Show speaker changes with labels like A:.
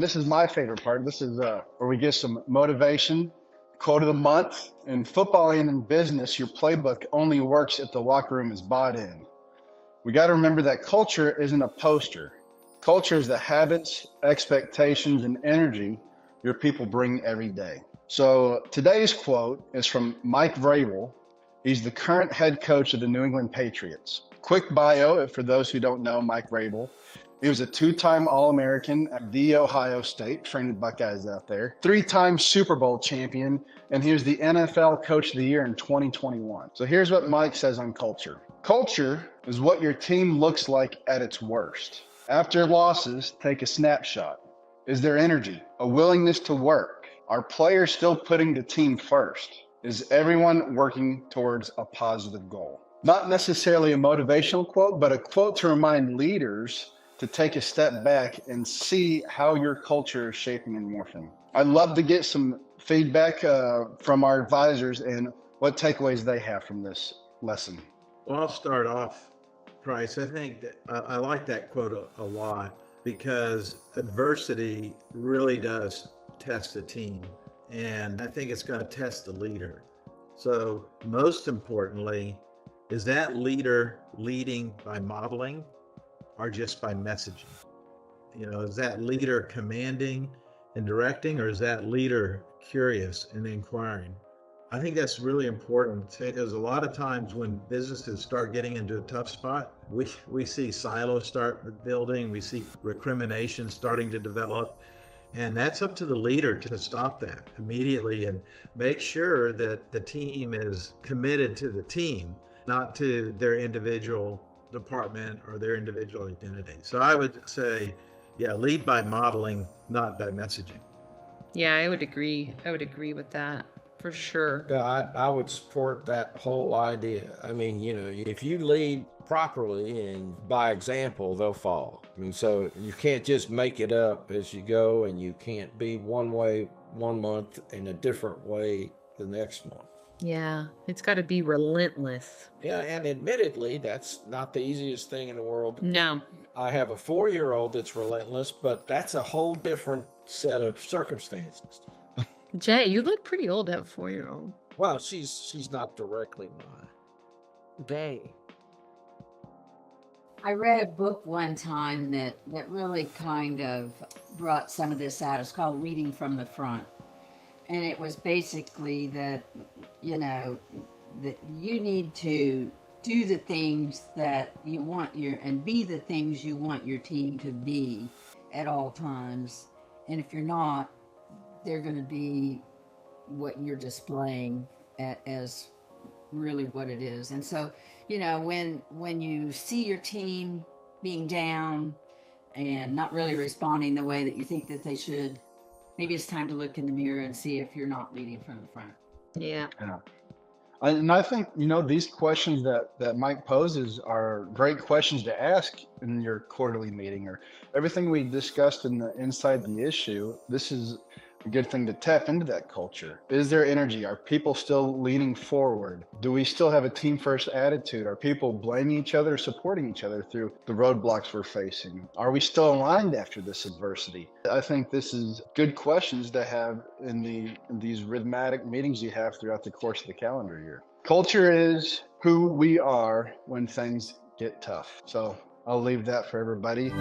A: This is my favorite part. This is where we get some motivation. Quote of the month. In football and in business, your playbook only works if the locker room is bought in. We got to remember that culture isn't a poster. Culture is the habits, expectations, and energy your people bring every day. So today's quote is from Mike Vrabel. He's the current head coach of the New England Patriots. Quick bio for those who don't know Mike Vrabel. He was a two-time All-American at The Ohio State, training Buckeyes out there. Three-time Super Bowl champion, and he was the NFL Coach of the Year in 2021. So here's what Mike says on culture. Culture is what your team looks like at its worst. After losses, take a snapshot. Is there energy, a willingness to work? Are players still putting the team first? Is everyone working towards a positive goal? Not necessarily a motivational quote, but a quote to remind leaders to take a step back and see how your culture is shaping and morphing. I'd love to get some feedback from our advisors and what takeaways they have from this lesson.
B: Well, I'll start off, Price. I think that I like that quote a lot because adversity really does test a team. And I think it's going to test the leader. So most importantly, is that leader leading by modeling or just by messaging? Is that leader commanding and directing, or is that leader curious and inquiring? I think that's really important because a lot of times when businesses start getting into a tough spot, we see silos start building, we see recrimination starting to develop. And that's up to the leader to stop that immediately and make sure that the team is committed to the team, not to their individual department or their individual identity. So I would say, lead by modeling, not by messaging.
C: Yeah, I would agree. I would agree with that for sure.
D: Yeah, I would support that whole idea. I mean, if you lead properly and by example, they'll follow. I mean, so you can't just make it up as you go, and you can't be one way one month and a different way the next month.
C: Yeah, it's got to be relentless.
D: Yeah, and admittedly, that's not the easiest thing in the world.
C: No.
D: I have a 4-year-old that's relentless, but that's a whole different set of circumstances.
C: Jay, you look pretty old to have a 4-year-old.
D: Well, she's not directly mine.
C: Jay.
E: I read a book one time that really kind of brought some of this out. It's called Reading from the Front. And it was basically that, that you need to do the things that you want and be the things you want your team to be at all times. And if you're not, they're going to be what you're displaying as really what it is. And so, when you see your team being down and not really responding the way that you think that they should, maybe it's time to look in the mirror and see if you're not leading from the front.
C: Yeah.
A: And I think, these questions that Mike poses are great questions to ask in your quarterly meeting, or everything we discussed inside the issue. This is a good thing to tap into that culture. Is there energy? Are people still leaning forward? Do we still have a team first attitude? Are people blaming each other or supporting each other through the roadblocks we're facing? Are we still aligned after this adversity? I think this is good questions to have in these rhythmic meetings you have throughout the course of the calendar year. Culture is who we are when things get tough. So I'll leave that for everybody.